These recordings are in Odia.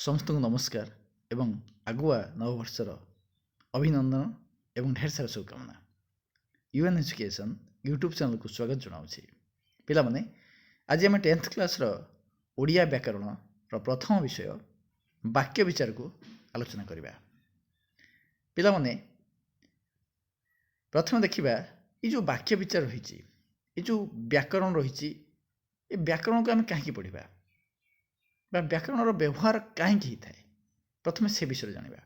समस्त को नमस्कार एवं आगुआ नववर्षर अभिनंदन एवं ढेर सारा शुभकामना। यूएन एजुकेशन यूट्यूब चैनल को स्वागत जनाऊँगी। पिला माने आज आम 10th क्लास ओडिया व्याकरण प्रथम विषय वाक्य विचार को आलोचना करबा। पिला माने प्रथम देखिबा ये जो वाक्य विचार रही ये जो व्याकरण रही ये व्याकरण को आम कहीं पढ़ा व्याकरण व्यवहार कहीं होता है प्रथम से विषय जाना।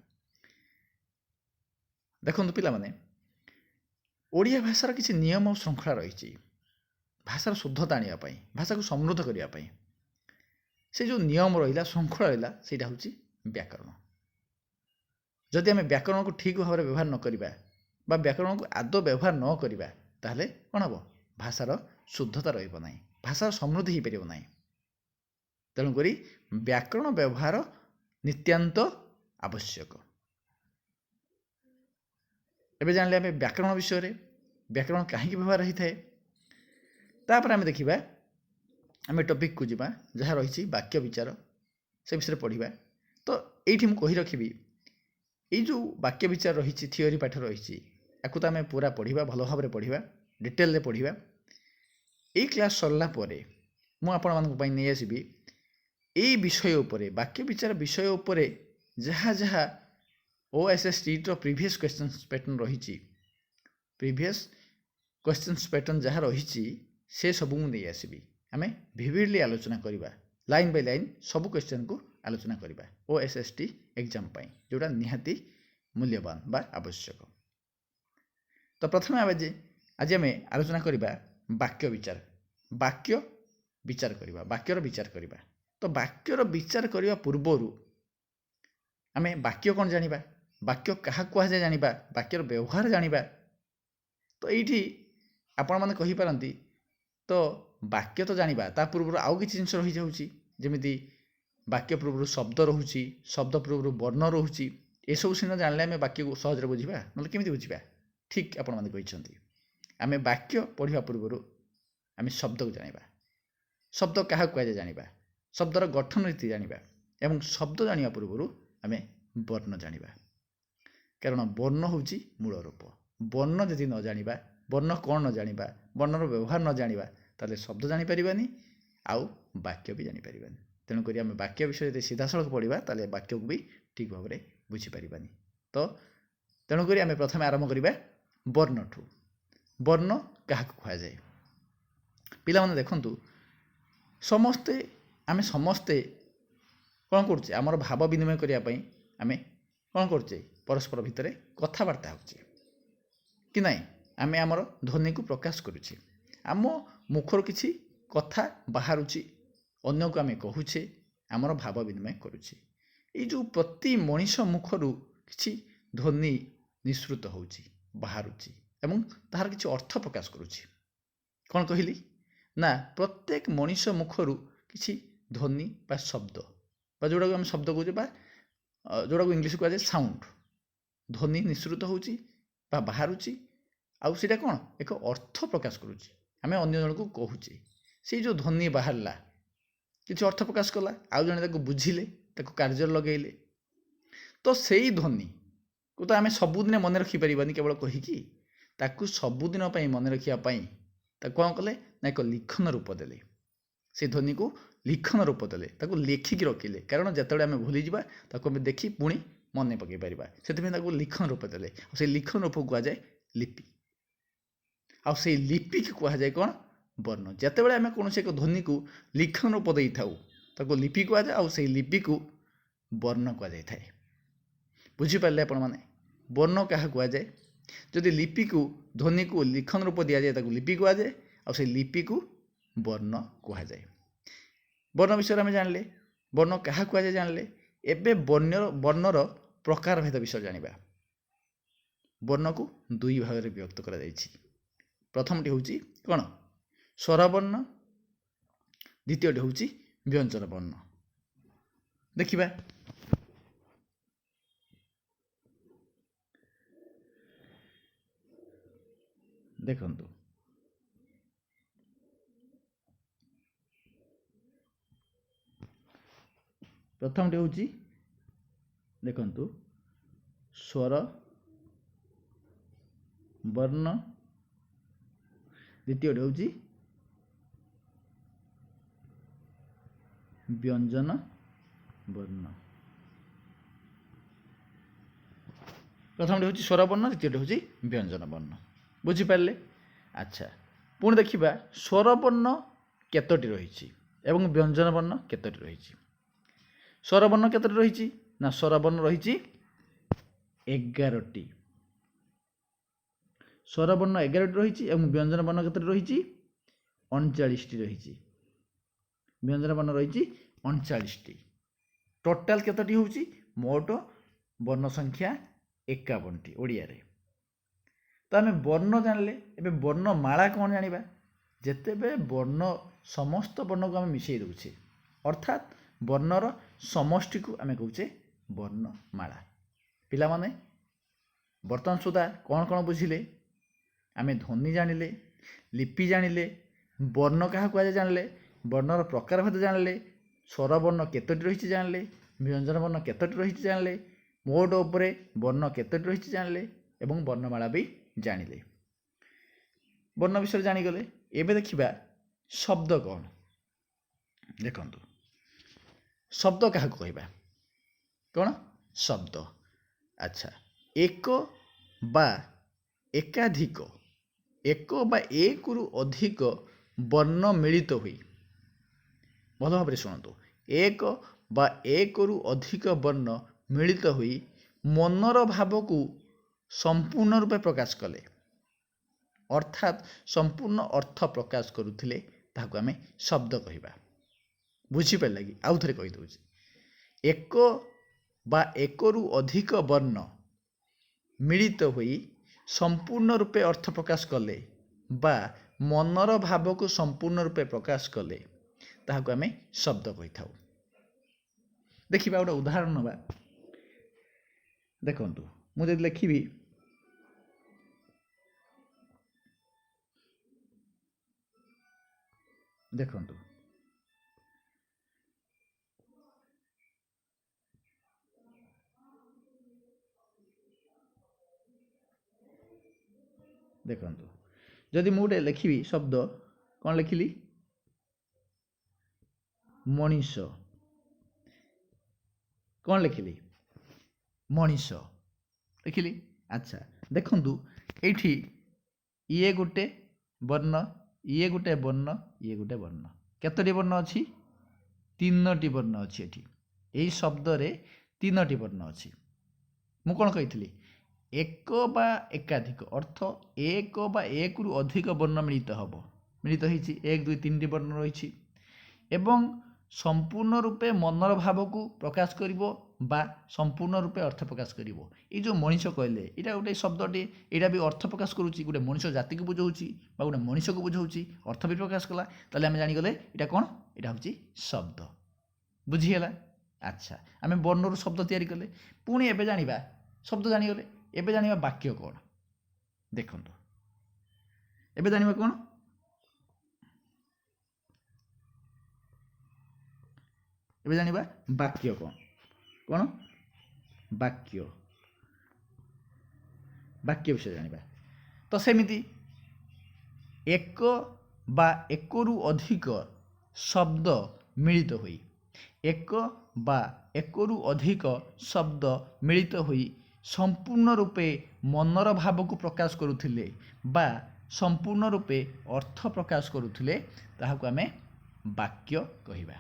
देखो पिला माने ओडिया भाषार किसी नियम और श्रृंखला रही भाषार शुद्धता आने भाषा को समृद्ध करने से जो नियम रहा श्रृंखला रहा ସେଇଟା हूँ व्याकरण। जदि आम व्याकरण को ठीक भाव में व्यवहार न करवा व्याकरण को आदौ व्यवहार न करवा ताहले कौन हम भाषार शुद्धता रही भाषार समृद्धि हो पार ना। तेणुक व्याकरण व्यवहार नित्यांत आवश्यक। एबे जानले आम व्याकरण विषय रे व्याकरण कहीं व्यवहार होता है तापर आम देखा आम टॉपिक को जीवा जहाँ रही वाक्य विचार से विषय पढ़ा। तो ये मुझे रखी ये जो वाक्य विचार रही थियोरी पाठ रही तो आम पूरा पढ़ा भल भाव में पढ़ा डिटेल रे पढ़ा। ये क्लास सरला मुझे आपण नहीं आसबि यही विषय उपरे वाक्य विचार विषय उपरे जहाँ जहाँ OSST प्रीवियस क्वेश्चन पैटर्न रही प्रीवियस क्वेश्चन पैटर्न जहाँ रही से सब नहीं आसबि आम विविडली आलोचना करवा लाइन बाय लाइन सब क्वेश्चन को आलोचना करवा OSST एग्जाम जोटा निहाती मूल्यवान बा आवश्यक। तो प्रथम आज आम आलोचना करवा वाक्य विचार करवा वाक्यर विचार करवा। तो वाक्यर विचार करने पूर्वर आम वाक्य कौन जानिबा वाक्य क्या कहुए जानिबा वाक्यर व्यवहार जानिबा। तो ये आपण मैंने कहीपारती तो वाक्य तो जानिबा ता पूर्व आउ कि जिन रही जाऊँगी जमी वाक्य पूर्व शब्द रोचे शब्द पूर्व वर्ण रोचे ये सब सीना जानले आम वाक्य को सहज बुझा ना केमी बुझा ठीक आपण मैंने कहते आम वाक्य पढ़ा पूर्व आम शब्द को जानिबा शब्द क्या कहुए जानिबा शब्दर गठन रीति जानिबा एवं शब्द जानिबा पूर्व आम वर्ण जानिबा कारण वर्ण हूँ मूल रूप। वर्ण जदि न जानिबा वर्ण कौन न जानिबा वर्णर व्यवहार न जानिबा ताले शब्द जानी परिबानी आउ वाक्य भी जानी परिबानी। तेणुक आम वाक्य विषय सीधा सड़क पढ़ा ताले वाक्य को भी ठीक भाव में बुझीपारानी। तो तेणुक आम प्रथम आरंभ करवा वर्ण ठू वर्ण क्या कहुए पिला माने देखंतु समस्ते आम समस्ते कौन करुचे आमर भाव विनिमय करने आम कौन करुचे परस्पर भितर कथबार्ता होचे कि नाई आम आमर ध्वनि को प्रकाश करुचे आम मुखर किसी कथा बाहरुची अन्य को आम कहूचे आमर भाव विनिमय करुचे। ये जो प्रति मनीष मुखर किसी ध्वनि निसृत होची बाहरुची एवं तार किसी अर्थ प्रकाश करुची। कौन कहली ना प्रत्येक मनीष मुखर किसी ध्वनि बा शब्द बा जोड़ा को आम शब्द कहूँ जोड़ा को इंग्लिश कहुए साउंड ध्वनि निसृत होची बा बाहरुची आउ सीटा कौन एक अर्थ प्रकाश करुची आम अन्य जन को कहूचे से जो ध्वनि बाहरला किसी अर्थ प्रकाश कला आउ जने ताको बुझिले ताको कार्य लगेले तो सेई ध्वनि को तो आम सबुदिन मन रखिपारानी केवल कहीकि ताकू सबुदिन मन रखापी कौन कले ना एक लिखन रूप देले से ध्वनि को लिखन रूप देले ताकू लेखिकी रखिले कारण जिते आम भूली जावा ताकू आम देखी पुणी मन पकई पार से लिखन रूप देले से लिखन रूप कहुए लिपि आ से लिपि की कहुए कौन वर्ण जिते बड़े आम कौन एक ध्वनि को लिखन रूप दे था लिपि कहुए आ से लिपि को वर्ण कहुए। बुझीपारे आपण मैंने वर्ण क्या कहुए जदि लिपि को ध्वनि को लिखन रूप दि जाए लिपि कहुए आ से लिपि को वर्ण कहुए। वर्ण विषय में जानले वर्ण क्या कहुए जानले एबे वर्णर प्रकार भेद विषय जानिबा। वर्ण को दुई भाग में विभक्त करा जायछि प्रथमटी हूँ कौन स्वरवर्ण द्वितीयटी हूँ व्यंजन वर्ण। देखिबा देखंतु प्रथमटी हूँ ଦେଖନ୍ତୁ ସ୍ୱର ବର୍ଣ୍ଣ ଦ୍ୱିତୀୟଟି ହେଉଛି ବ୍ୟଞ୍ଜନ ବର୍ଣ୍ଣ। ପ୍ରଥମଟି ହେଉଛି ସ୍ୱର ବର୍ଣ୍ଣ, ଦ୍ୱିତୀୟଟି ହେଉଛି ବ୍ୟଞ୍ଜନ ବର୍ଣ୍ଣ। ବୁଝିପାରିଲେ? ଆଚ୍ଛା, ପୁଣି ଦେଖିବା ସ୍ୱର ବର୍ଣ୍ଣ କେତୋଟି ରହିଛି ଏବଂ ବ୍ୟଞ୍ଜନ ବର୍ଣ୍ଣ କେତୋଟି ରହିଛି। ସ୍ୱର ବର୍ଣ୍ଣ କେତୋଟି ରହିଛି? ନା ସ୍ୱର ବର୍ଣ୍ଣ ରହିଛି 11ଟି। ସ୍ୱର ବର୍ଣ୍ଣ 11ଟି ରହିଛି ଏବଂ ବ୍ୟଞ୍ଜନ ବର୍ଣ୍ଣ କେତୋଟି ରହିଛି? 39ଟି ରହିଛି। ବ୍ୟଞ୍ଜନ ବର୍ଣ୍ଣ ରହିଛି 39ଟି। ଟୋଟାଲ କେତୋଟି ହେଉଛି? ମୋଟ ବର୍ଣ୍ଣ ସଂଖ୍ୟା 51ଟି ଓଡ଼ିଆରେ। ତ ଆମେ ବର୍ଣ୍ଣ ଜାଣିଲେ, ଏବେ ବର୍ଣ୍ଣମାଳା କ'ଣ ଜାଣିବା? ଯେତେବେଳେ ବର୍ଣ୍ଣ ସମସ୍ତ ବର୍ଣ୍ଣକୁ ଆମେ ମିଶାଇ ଦେଉଛେ, ଅର୍ଥାତ୍ ବର୍ଣ୍ଣର ସମଷ୍ଟିକୁ ଆମେ କହୁଛେ ବର୍ଣ୍ଣମାଳା। ପିଲାମାନେ ବର୍ତ୍ତମାନ ସୁଦ୍ଧା କ'ଣ କ'ଣ ବୁଝିଲେ? ଆମେ ଧ୍ୱନି ଜାଣିଲେ, ଲିପି ଜାଣିଲେ, ବର୍ଣ୍ଣ କାହାକୁ କୁହାଯାଏ ଜାଣିଲେ, ବର୍ଣ୍ଣର ପ୍ରକାରଭେଦ ଜାଣିଲେ, ସ୍ୱର ବର୍ଣ୍ଣ କେତୋଟି ରହିଛି ଜାଣିଲେ, ବ୍ୟଞ୍ଜନ ବର୍ଣ୍ଣ କେତୋଟି ରହିଛି ଜାଣିଲେ, ମୋଟ ଉପରେ ବର୍ଣ୍ଣ କେତୋଟି ରହିଛି ଜାଣିଲେ ଏବଂ ବର୍ଣ୍ଣମାଳା ବି ଜାଣିଲେ। ବର୍ଣ୍ଣ ବିଷୟରେ ଜାଣିଗଲେ। ଏବେ ଦେଖିବା ଶବ୍ଦ କ'ଣ। ଦେଖନ୍ତୁ ଶବ୍ଦ କାହାକୁ କହିବା? କ'ଣ? ଶବ୍ଦ। ଆଚ୍ଛା, ଏକ ବା ଏକାଧିକ, ଏକ ବା ଏକରୁ ଅଧିକ ବର୍ଣ୍ଣ ମିଳିତ ହୋଇ, ଭଲ ଭାବରେ ଶୁଣନ୍ତୁ, ଏକ ବା ଏକରୁ ଅଧିକ ବର୍ଣ୍ଣ ମିଳିତ ହୋଇ ମନର ଭାବକୁ ସମ୍ପୂର୍ଣ୍ଣ ରୂପେ ପ୍ରକାଶ କଲେ, ଅର୍ଥାତ୍ ସମ୍ପୂର୍ଣ୍ଣ ଅର୍ଥ ପ୍ରକାଶ କରୁଥିଲେ, ତାହାକୁ ଆମେ ଶବ୍ଦ କହିବା। ବୁଝିପାରିଲା କି? ଆଉ ଥରେ କହିଦେଉଛି। ଏକ ବା ଏକରୁ ଅଧିକ ବର୍ଣ୍ଣ ମିଳିତ ହୋଇ ସମ୍ପୂର୍ଣ୍ଣ ରୂପେ ଅର୍ଥ ପ୍ରକାଶ କଲେ ବା ମନର ଭାବକୁ ସମ୍ପୂର୍ଣ୍ଣ ରୂପେ ପ୍ରକାଶ କଲେ, ତାହାକୁ ଆମେ ଶବ୍ଦ କହିଥାଉ। ଦେଖିବା ଗୋଟେ ଉଦାହରଣ ନେବା। ଦେଖନ୍ତୁ, ମୁଁ ଯଦି ଲେଖିବି ଦେଖନ୍ତୁ ଦେଖନ୍ତୁ ଯଦି ମୁଁ ଗୋଟେ ଲେଖିବି ଶବ୍ଦ, କ'ଣ ଲେଖିଲି? ମଣିଷ। କ'ଣ ଲେଖିଲି? ମଣିଷ ଲେଖିଲି। ଆଚ୍ଛା, ଦେଖନ୍ତୁ ଏଇଠି ଇଏ ଗୋଟେ ବର୍ଣ୍ଣ, ଇଏ ଗୋଟେ ବର୍ଣ୍ଣ, ଇଏ ଗୋଟେ ବର୍ଣ୍ଣ। କେତୋଟି ବର୍ଣ୍ଣ ଅଛି? 3ଟି ବର୍ଣ୍ଣ ଅଛି। ଏଠି ଏହି ଶବ୍ଦରେ 3ଟି ବର୍ଣ୍ଣ ଅଛି। ମୁଁ କ'ଣ କହିଥିଲି? ଏକ ବା ଏକାଧିକ, ଅର୍ଥ ଏକ ବା ଏକରୁ ଅଧିକ ବର୍ଣ୍ଣ ମିଳିତ ହେବ। ମିଳିତ ହେଇଛି, 1 2 3ଟି ବର୍ଣ୍ଣ ରହିଛି ଏବଂ ସମ୍ପୂର୍ଣ୍ଣ ରୂପେ ମନର ଭାବକୁ ପ୍ରକାଶ କରିବ ବା ସମ୍ପୂର୍ଣ୍ଣ ରୂପେ ଅର୍ଥ ପ୍ରକାଶ କରିବ। ଏଇ ଯେଉଁ ମଣିଷ କହିଲେ, ଏଇଟା ଗୋଟେ ଶବ୍ଦଟି, ଏଇଟା ବି ଅର୍ଥ ପ୍ରକାଶ କରୁଛି, ଗୋଟେ ମଣିଷ ଜାତିକୁ ବୁଝାଉଛି ବା ଗୋଟେ ମଣିଷକୁ ବୁଝାଉଛି, ଅର୍ଥ ବି ପ୍ରକାଶ କଲା। ତାହେଲେ ଆମେ ଜାଣିଗଲେ ଏଇଟା କ'ଣ? ଏଇଟା ହେଉଛି ଶବ୍ଦ। ବୁଝିଗଲା? ଆଚ୍ଛା, ଆମେ ବର୍ଣ୍ଣରୁ ଶବ୍ଦ ତିଆରି କଲେ। ପୁଣି ଏବେ ଜାଣିବା, ଶବ୍ଦ ଜାଣିଗଲେ, ଏବେ ଜାଣିବା ବାକ୍ୟ କ'ଣ। ଦେଖନ୍ତୁ ଏବେ ଜାଣିବା କ'ଣ? ଏବେ ଜାଣିବା ବାକ୍ୟ କ'ଣ। କ'ଣ? ବାକ୍ୟ। ବାକ୍ୟ ବିଷୟରେ ଜାଣିବା। ତ ସେମିତି ଏକ ବା ଏକରୁ ଅଧିକ ଶବ୍ଦ ମିଳିତ ହୋଇ, ଏକ ବା ଏକରୁ ଅଧିକ ଶବ୍ଦ ମିଳିତ ହୋଇ ସମ୍ପୂର୍ଣ୍ଣ ରୂପେ ମନର ଭାବକୁ ପ୍ରକାଶ କରୁଥିଲେ ବା ସମ୍ପୂର୍ଣ୍ଣ ରୂପେ ଅର୍ଥ ପ୍ରକାଶ କରୁଥିଲେ, ତାହାକୁ ଆମେ ବାକ୍ୟ କହିବା।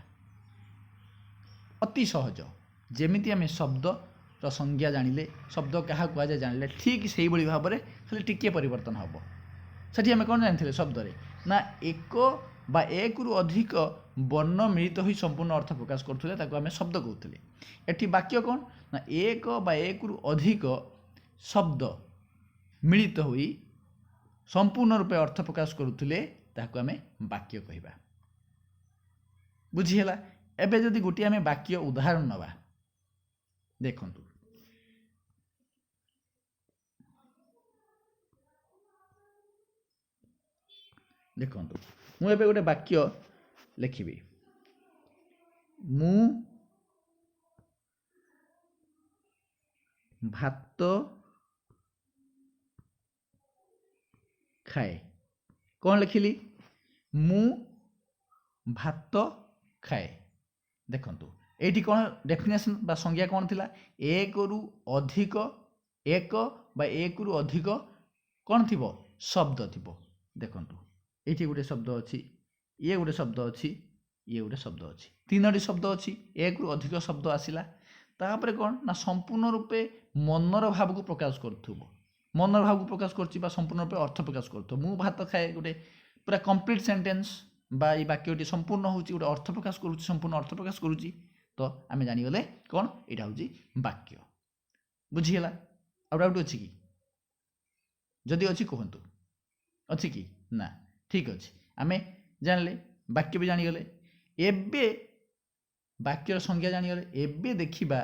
ଅତି ସହଜ। ଯେମିତି ଆମେ ଶବ୍ଦର ସଂଜ୍ଞା ଜାଣିଲେ, ଶବ୍ଦ କାହାକୁ କୁହାଯାଏ ଜାଣିଲେ, ଠିକ୍ ସେଇଭଳି ଭାବରେ ଖାଲି ଟିକିଏ ପରିବର୍ତ୍ତନ ହେବ। ସେଠି ଆମେ କ'ଣ ଜାଣିଥିଲେ ଶବ୍ଦରେ? ନା ଏକ ବା ଏକରୁ ଅଧିକ ବର୍ଣ୍ଣ ମିଳିତ ହୋଇ ସମ୍ପୂର୍ଣ୍ଣ ଅର୍ଥ ପ୍ରକାଶ କରୁଥିଲେ, ତାକୁ ଆମେ ଶବ୍ଦ କହୁଥିଲେ। ଏଠି ବାକ୍ୟ କ'ଣ? ନା ଏକ ବା ଏକରୁ ଅଧିକ ଶବ୍ଦ ମିଳିତ ହୋଇ ସମ୍ପୂର୍ଣ୍ଣ ରୂପେ ଅର୍ଥ ପ୍ରକାଶ କରୁଥିଲେ, ତାହାକୁ ଆମେ ବାକ୍ୟ କହିବା। ବୁଝିହେଲା? ଏବେ ଯଦି ଗୋଟିଏ ଆମେ ବାକ୍ୟ ଉଦାହରଣ ନେବା, ଦେଖନ୍ତୁ ଦେଖନ୍ତୁ ମୁଁ ଏବେ ଗୋଟେ ବାକ୍ୟ ଲେଖିବି। ମୁଁ ଭାତ ଖାଏ। କ'ଣ ଲେଖିଲି? ମୁଁ ଭାତ ଖାଏ। ଦେଖନ୍ତୁ ଏଇଠି କ'ଣ ଡେଫିନେସନ୍ ବା ସଂଜ୍ଞା କ'ଣ ଥିଲା? ଏକରୁ ଅଧିକ, ଏକ ବା ଏକରୁ ଅଧିକ କ'ଣ ଥିବ? ଶବ୍ଦ ଥିବ। ଦେଖନ୍ତୁ ଏଇଠି ଗୋଟେ ଶବ୍ଦ ଅଛି, ଇଏ ଗୋଟେ ଶବ୍ଦ ଅଛି, ଇଏ ଗୋଟେ ଶବ୍ଦ ଅଛି, ତିନୋଟି ଶବ୍ଦ ଅଛି। ଏକରୁ ଅଧିକ ଶବ୍ଦ ଆସିଲା, ତାପରେ କ'ଣ ନା ସମ୍ପୂର୍ଣ୍ଣ ରୂପେ ମନର ଭାବକୁ ପ୍ରକାଶ କରୁଥିବ। ମନର ଭାବକୁ ପ୍ରକାଶ କରୁଛି ବା ସମ୍ପୂର୍ଣ୍ଣ ରୂପେ ଅର୍ଥ ପ୍ରକାଶ କରୁଥିବ। ମୁଁ ଭାତ ଖାଏ ଗୋଟେ ପୁରା କମ୍ପ୍ଲିଟ୍ ସେଣ୍ଟେନ୍ସ ବା ଏଇ ବାକ୍ୟଟି ସମ୍ପୂର୍ଣ୍ଣ ହେଉଛି ଗୋଟେ ଅର୍ଥ ପ୍ରକାଶ କରୁଛି, ସମ୍ପୂର୍ଣ୍ଣ ଅର୍ଥ ପ୍ରକାଶ କରୁଛି। ତ ଆମେ ଜାଣିଗଲେ କ'ଣ ଏଇଟା ହେଉଛି ବାକ୍ୟ। ବୁଝିଗଲା? ଆଉ ଡାଉଟ୍ ଅଛି କି? ଯଦି ଅଛି କୁହନ୍ତୁ। ଅଛି କି? ନା, ଠିକ୍ ଅଛି। ଆମେ ଜାଣିଲେ, ବାକ୍ୟ ବି ଜାଣିଗଲେ। ଏବେ ବାକ୍ୟର ସଂଜ୍ଞା ଜାଣିଗଲେ। ଏବେ ଦେଖିବା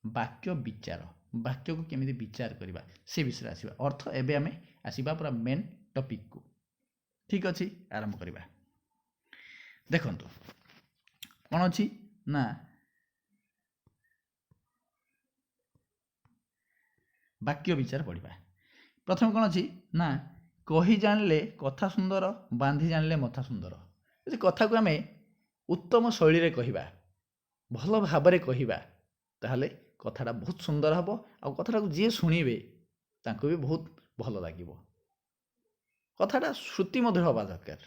ବାକ୍ୟ ବିଚାର, ବାକ୍ୟକୁ କେମିତି ବିଚାର କରିବା ସେ ବିଷୟରେ ଆସିବା। ଅର୍ଥ ଏବେ ଆମେ ଆସିବା ପୁରା ମେନ୍ ଟପିକ୍କୁ। ଠିକ୍ ଅଛି, ଆରମ୍ଭ କରିବା। ଦେଖନ୍ତୁ କ'ଣ ଅଛି ନା ବାକ୍ୟ ବିଚାର ପଡ଼ିବା। ପ୍ରଥମେ କ'ଣ ଅଛି ନା କହି ଜାଣିଲେ କଥା ସୁନ୍ଦର, ବାନ୍ଧି ଜାଣିଲେ ମଥା ସୁନ୍ଦର। ଯଦି କଥାକୁ ଆମେ ଉତ୍ତମ ଶୈଳୀରେ କହିବା, ଭଲ ଭାବରେ କହିବା, ତାହେଲେ କଥାଟା ବହୁତ ସୁନ୍ଦର ହେବ। ଆଉ କଥାଟାକୁ ଯିଏ ଶୁଣିବେ ତାଙ୍କୁ ବି ବହୁତ ଭଲ ଲାଗିବ। କଥାଟା ଶ୍ରୁତି ମଧୁର ହେବା ଦରକାର,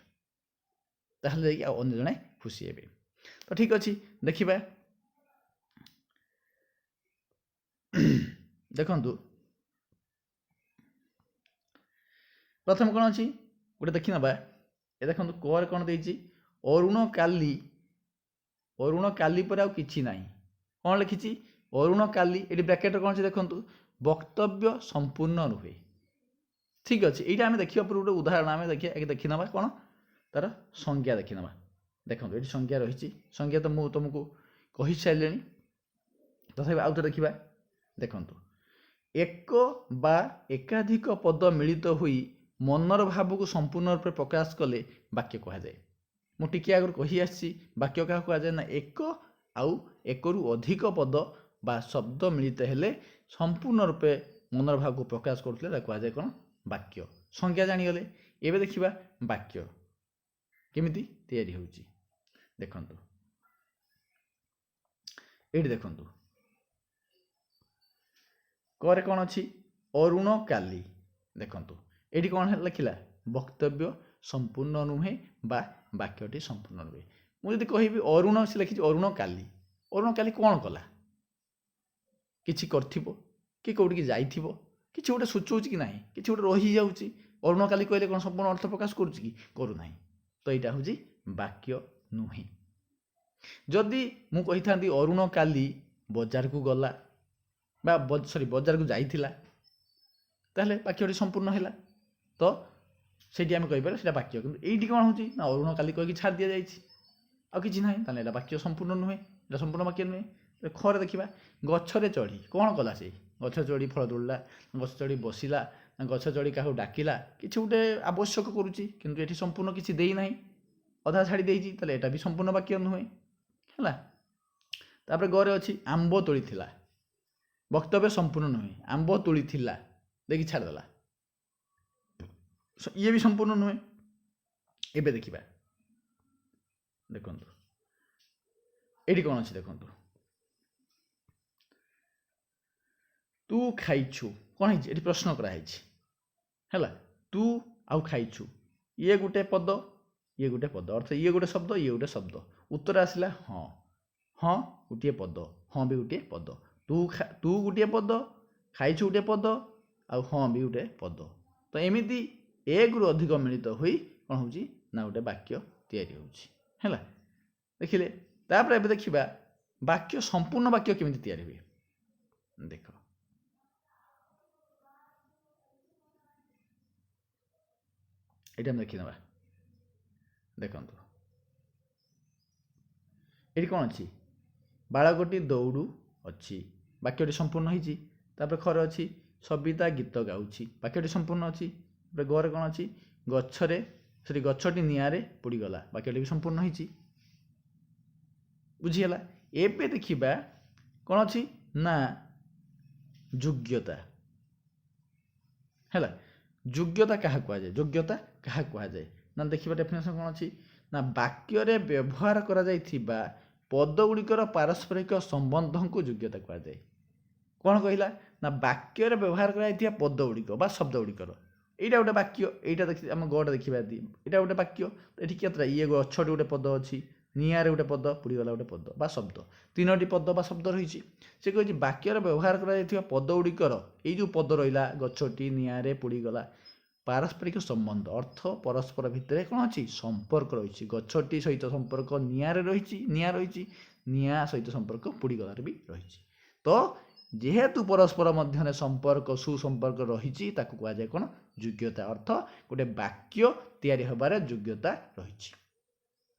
ତାହେଲେ ଯାଇକି ଆଉ ଅନ୍ୟ ଜଣେ ଖୁସି ହେବେ। ତ ଠିକ୍ ଅଛି, ଦେଖିବା। ଦେଖନ୍ତୁ ପ୍ରଥମେ କ'ଣ ଅଛି ଗୋଟେ ଦେଖିନେବା। ଏ ଦେଖନ୍ତୁ କରେ କ'ଣ ଦେଇଛି? ଅରୁଣ କାଲି, ଅରୁଣ କାଲି ପରେ ଆଉ କିଛି ନାହିଁ। କ'ଣ ଲେଖିଛି? ଅରୁଣ କାଲି। ଏଠି ବ୍ରାକେଟ୍ରେ କ'ଣ ଅଛି ଦେଖନ୍ତୁ? ବକ୍ତବ୍ୟ ସମ୍ପୂର୍ଣ୍ଣ ନୁହେଁ। ଠିକ୍ ଅଛି, ଏଇଟା ଆମେ ଦେଖିବା ପୂର୍ବରୁ ଗୋଟେ ଉଦାହରଣ ଆମେ ଦେଖିନେବା। କ'ଣ ତାର ସଂଜ୍ଞା ଦେଖିନେବା। ଦେଖନ୍ତୁ ଏଠି ସଂଜ୍ଞା ରହିଛି। ସଂଜ୍ଞା ତ ମୁଁ ତୁମକୁ କହିସାରିଲିଣି, ତଥାପି ଆଉ ଥରେ ଦେଖିବା। ଦେଖନ୍ତୁ, ଏକ ବା ଏକାଧିକ ପଦ ମିଳିତ ହୋଇ ମନର ଭାବକୁ ସମ୍ପୂର୍ଣ୍ଣ ରୂପେ ପ୍ରକାଶ କଲେ ବାକ୍ୟ କୁହାଯାଏ। ମୁଁ ଟିକିଏ ଆଗରୁ କହି ଆସିଛି, ବାକ୍ୟ କାହାକୁ କୁହାଯାଏ ନା ଏକ ଆଉ ଏକରୁ ଅଧିକ ପଦ ବା ଶବ୍ଦ ମିଳିତ ହେଲେ ସମ୍ପୂର୍ଣ୍ଣ ରୂପେ ମନର ଭାବକୁ ପ୍ରକାଶ କରୁଥିଲେ ତାକୁ କୁହାଯାଏ କ'ଣ? ବାକ୍ୟ। ସଂଜ୍ଞା ଜାଣିଗଲେ। ଏବେ ଦେଖିବା ବାକ୍ୟ କେମିତି ତିଆରି ହେଉଛି। ଦେଖନ୍ତୁ ଏଇଠି ଦେଖନ୍ତୁ କରେ କ'ଣ ଅଛି? ଅରୁଣ କାଲି। ଦେଖନ୍ତୁ ଏଇଠି କ'ଣ ଲେଖିଲା? ବକ୍ତବ୍ୟ ସମ୍ପୂର୍ଣ୍ଣ ନୁହେଁ ବା ବାକ୍ୟଟି ସମ୍ପୂର୍ଣ୍ଣ ନୁହେଁ। ମୁଁ ଯଦି କହିବି ଅରୁଣ, ସେ ଲେଖିଛି ଅରୁଣ କାଲି। ଅରୁଣ କାଲି କ'ଣ କଲା? କିଛି କରିଥିବ କି କେଉଁଠିକି ଯାଇଥିବ, କିଛି ଗୋଟେ ସୂଚଉଛି କି ନାହିଁ, କିଛି ଗୋଟେ ରହିଯାଉଛି। ଅରୁଣ କାଲି କହିଲେ କ'ଣ ସମ୍ପୂର୍ଣ୍ଣ ଅର୍ଥ ପ୍ରକାଶ କରୁଛି କି? କରୁନାହିଁ। ତ ଏଇଟା ହେଉଛି ବାକ୍ୟ ନୁହେଁ। ଯଦି ମୁଁ କହିଥାନ୍ତି ଅରୁଣ କାଲି ବଜାରକୁ ଗଲା ବା ବଜାରକୁ ଯାଇଥିଲା, ତାହେଲେ ବାକ୍ୟଟି ସମ୍ପୂର୍ଣ୍ଣ ହେଲା। ତ ସେଇଠି ଆମେ କହିପାରିବା ସେଇଟା ବାକ୍ୟ। କିନ୍ତୁ ଏଇଠି କ'ଣ ହେଉଛି ନା ଅରୁଣ କାଲି କହିକି ଛାଡ଼ି ଦିଆଯାଇଛି, ଆଉ କିଛି ନାହିଁ, ତାହେଲେ ଏଇଟା ବାକ୍ୟ ସମ୍ପୂର୍ଣ୍ଣ ନୁହେଁ, ଏଇଟା ସମ୍ପୂର୍ଣ୍ଣ ବାକ୍ୟ ନୁହେଁ। ଖରେ ଦେଖିବା, ଗଛରେ ଚଢ଼ି କ'ଣ କଲା? ସେଇ ଗଛ ଚଢ଼ି ଫଳ ତୋଳିଲା, ଗଛ ଚଢ଼ି ବସିଲା, ଗଛ ଚଢ଼ି କାହାକୁ ଡାକିଲା, କିଛି ଗୋଟେ ଆବଶ୍ୟକ କରୁଛି, କିନ୍ତୁ ଏଠି ସମ୍ପୂର୍ଣ୍ଣ କିଛି ଦେଇନାହିଁ, ଅଧା ଛାଡ଼ି ଦେଇଛି, ତାହେଲେ ଏଇଟା ବି ସମ୍ପୂର୍ଣ୍ଣ ବାକ୍ୟ ନୁହେଁ। ହେଲା। ତାପରେ ଗରେ ଅଛି ଆମ୍ବ ତୋଳିଥିଲା। ବକ୍ତବ୍ୟ ସମ୍ପୂର୍ଣ୍ଣ ନୁହେଁ। ଆମ୍ବ ତୋଳିଥିଲା ଦେଇକି ଛାଡ଼ିଦେଲା, ଇଏ ବି ସମ୍ପୂର୍ଣ୍ଣ ନୁହେଁ। ଏବେ ଦେଖିବା। ଦେଖନ୍ତୁ ଏଇଠି କ'ଣ ଅଛି? ଦେଖନ୍ତୁ ତୁ ଖାଇଛୁ। କ'ଣ ହେଇଛି? ଏଠି ପ୍ରଶ୍ନ କରାହେଇଛି। ହେଲା, ତୁ ଆଉ ଖାଇଛୁ, ଇଏ ଗୋଟେ ପଦ, ଇଏ ଗୋଟେ ପଦ, ଅର୍ଥ ଇଏ ଗୋଟେ ଶବ୍ଦ, ଇଏ ଗୋଟେ ଶବ୍ଦ। ଉତ୍ତର ଆସିଲା ହଁ। ହଁ ଗୋଟିଏ ପଦ, ହଁ ବି ଗୋଟିଏ ପଦ। ତୁ ଗୋଟିଏ ପଦ, ଖାଇଛୁ ଗୋଟିଏ ପଦ, ଆଉ ହଁ ବି ଗୋଟେ ପଦ। ତ ଏମିତି ଏକରୁ ଅଧିକ ମିଳିତ ହୋଇ କ'ଣ ହେଉଛି ନା ଗୋଟେ ବାକ୍ୟ ତିଆରି ହେଉଛି। ହେଲା, ଦେଖିଲେ। ତାପରେ ଏବେ ଦେଖିବା ବାକ୍ୟ ସମ୍ପୂର୍ଣ୍ଣ ବାକ୍ୟ କେମିତି ତିଆରି ହୁଏ। ଦେଖ, ଏଇଟା ଆମେ ଦେଖିନେବା। ଦେଖନ୍ତୁ ଏଠି କ'ଣ ଅଛି? ବାଳକଟି ଦୌଡ଼ୁ ଅଛି, ବାକ୍ୟଟି ସମ୍ପୂର୍ଣ୍ଣ ହେଇଛି। ତାପରେ ଖରେ ଅଛି ସବିତା ଗୀତ ଗାଉଛି, ବାକ୍ୟଟି ସମ୍ପୂର୍ଣ୍ଣ ଅଛି। ତାପରେ ଗରେ କ'ଣ ଅଛି? ଗଛଟି ନିଆଁରେ ପୋଡ଼ିଗଲା, ବାକ୍ୟଟି ବି ସମ୍ପୂର୍ଣ୍ଣ ହେଇଛି। ବୁଝିଗଲା। ଏବେ ଦେଖିବା କ'ଣ ଅଛି ନା ଯୋଗ୍ୟତା ହେଲା। ଯୋଗ୍ୟତା କାହା କୁହାଯାଏ? ଯୋଗ୍ୟତା କାହା କୁହାଯାଏ ନା ଦେଖିବା ଡେଫିନେସନ୍ କ'ଣ ଅଛି ନା ବାକ୍ୟରେ ବ୍ୟବହାର କରାଯାଇଥିବା ପଦଗୁଡ଼ିକର ପାରସ୍ପରିକ ସମ୍ବନ୍ଧକୁ ଯୋଗ୍ୟତା କୁହାଯାଏ। କ'ଣ କହିଲା ନା ବାକ୍ୟରେ ବ୍ୟବହାର କରାଯାଇଥିବା ପଦଗୁଡ଼ିକ ବା ଶବ୍ଦଗୁଡ଼ିକର ଏଇଟା ଗୋଟେ ବାକ୍ୟ। ଏଇଟା ଦେଖି ଆମ ଗଡ଼ ଦେଖିବା ଏଇଟା ଗୋଟେ ବାକ୍ୟ। ଏଠି କେତେଟା ଇଏ ଗଛଟି ଗୋଟେ ପଦ ଅଛି, ନିଆଁରେ ଗୋଟେ ପଦ, ପୋଡ଼ିଗଲା ଗୋଟେ ପଦ ବା ଶବ୍ଦ, ତିନୋଟି ପଦ ବା ଶବ୍ଦ ରହିଛି। ସେ କହିଛି ବାକ୍ୟରେ ବ୍ୟବହାର କରାଯାଇଥିବା ପଦଗୁଡ଼ିକର ଏଇ ଯେଉଁ ପଦ ରହିଲା ଗଛଟି, ନିଆଁରେ, ପୋଡ଼ିଗଲା, ପାରସ୍ପରିକ ସମ୍ବନ୍ଧ ଅର୍ଥ ପରସ୍ପର ଭିତରେ କ'ଣ ଅଛି ସମ୍ପର୍କ ରହିଛି। ଗଛଟି ସହିତ ସମ୍ପର୍କ ନିଆଁରେ ରହିଛି, ନିଆଁ ରହିଛି, ନିଆଁ ସହିତ ସମ୍ପର୍କ ପୋଡ଼ିଗଲାରେ ବି ରହିଛି। ତ ଯେହେତୁ ପରସ୍ପର ମଧ୍ୟରେ ସମ୍ପର୍କ ସୁସମ୍ପର୍କ ରହିଛି ତାକୁ କୁହାଯାଏ କ'ଣ ଯୋଗ୍ୟତା। ଅର୍ଥ ଗୋଟେ ବାକ୍ୟ ତିଆରି ହେବାରେ ଯୋଗ୍ୟତା ରହିଛି।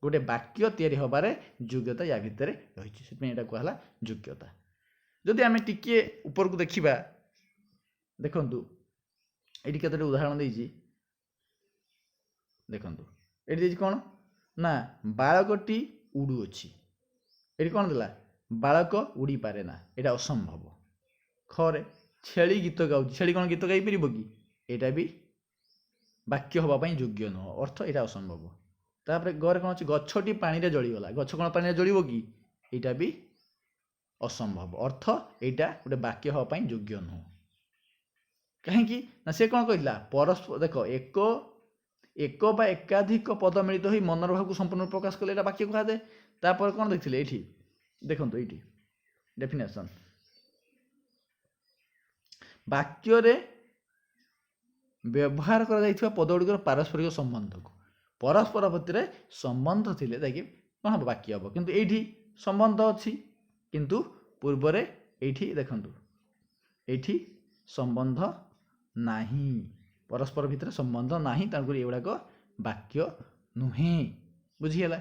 ଗୋଟେ ବାକ୍ୟ ତିଆରି ହେବାରେ ଯୋଗ୍ୟତା ୟା ଭିତରେ ରହିଛି, ସେଥିପାଇଁ ଏଇଟା କୁହାହେଲା ଯୋଗ୍ୟତା। ଯଦି ଆମେ ଟିକିଏ ଉପରକୁ ଦେଖିବା ଦେଖନ୍ତୁ ଏଠି କେତୋଟି ଉଦାହରଣ ଦେଇଛି ଦେଖନ୍ତୁ। ଏଠି ଦେଇଛି କ'ଣ ନା ବାଳକଟି ଉଡ଼ୁଅଛି। ଏଠି କ'ଣ ଦେଲା ବାଳକ ଉଡ଼ିପାରେ ନା, ଏଇଟା ଅସମ୍ଭବ। ଖରେ ଛେଳି ଗୀତ ଗାଉଛି, ଛେଳି କ'ଣ ଗୀତ ଗାଇପାରିବ କି? ଏଇଟା ବି ବାକ୍ୟ ହେବା ପାଇଁ ଯୋଗ୍ୟ ନୁହଁ, ଅର୍ଥ ଏଇଟା ଅସମ୍ଭବ। ତାପରେ ଘରେ କ'ଣ ଅଛି ଗଛଟି ପାଣିରେ ଜଳିଗଲା, ଗଛ କ'ଣ ପାଣିରେ ଜଳିବ କି? ଏଇଟା ବି ଅସମ୍ଭବ, ଅର୍ଥ ଏଇଟା ଗୋଟେ ବାକ୍ୟ ହେବା ପାଇଁ ଯୋଗ୍ୟ ନୁହଁ। କାହିଁକି ନା ସେ କ'ଣ କହିଥିଲା ପରସ୍ପର ଦେଖ ଏକ ବା ଏକାଧିକ ପଦ ମିଳିତ ହୋଇ ମନର ଭାବକୁ ସମ୍ପୂର୍ଣ୍ଣ ପ୍ରକାଶ କଲେ ଏଇଟା ବାକ୍ୟ କୁହାଯାଏ। ତାପରେ କ'ଣ ଦେଖିଥିଲେ ଏଇଠି ଦେଖନ୍ତୁ ଏଇଠି ଡେଫିନେସନ୍ ବାକ୍ୟରେ ବ୍ୟବହାର କରାଯାଇଥିବା ପଦଗୁଡ଼ିକର ପାରସ୍ପରିକ ସମ୍ବନ୍ଧକୁ, ପରସ୍ପର ଭିତରେ ସମ୍ବନ୍ଧ ଥିଲେ ଯାଇକି କ'ଣ ହେବ ବାକ୍ୟ ହେବ। କିନ୍ତୁ ଏଇଠି ସମ୍ବନ୍ଧ ଅଛି କିନ୍ତୁ ପୂର୍ବରେ ଏଇଠି ଦେଖନ୍ତୁ ଏଇଠି ସମ୍ବନ୍ଧ ନାହିଁ, ପରସ୍ପର ଭିତରେ ସମ୍ବନ୍ଧ ନାହିଁ, ତେଣୁକରି ଏଗୁଡ଼ାକ ବାକ୍ୟ ନୁହେଁ। ବୁଝିଗଲା?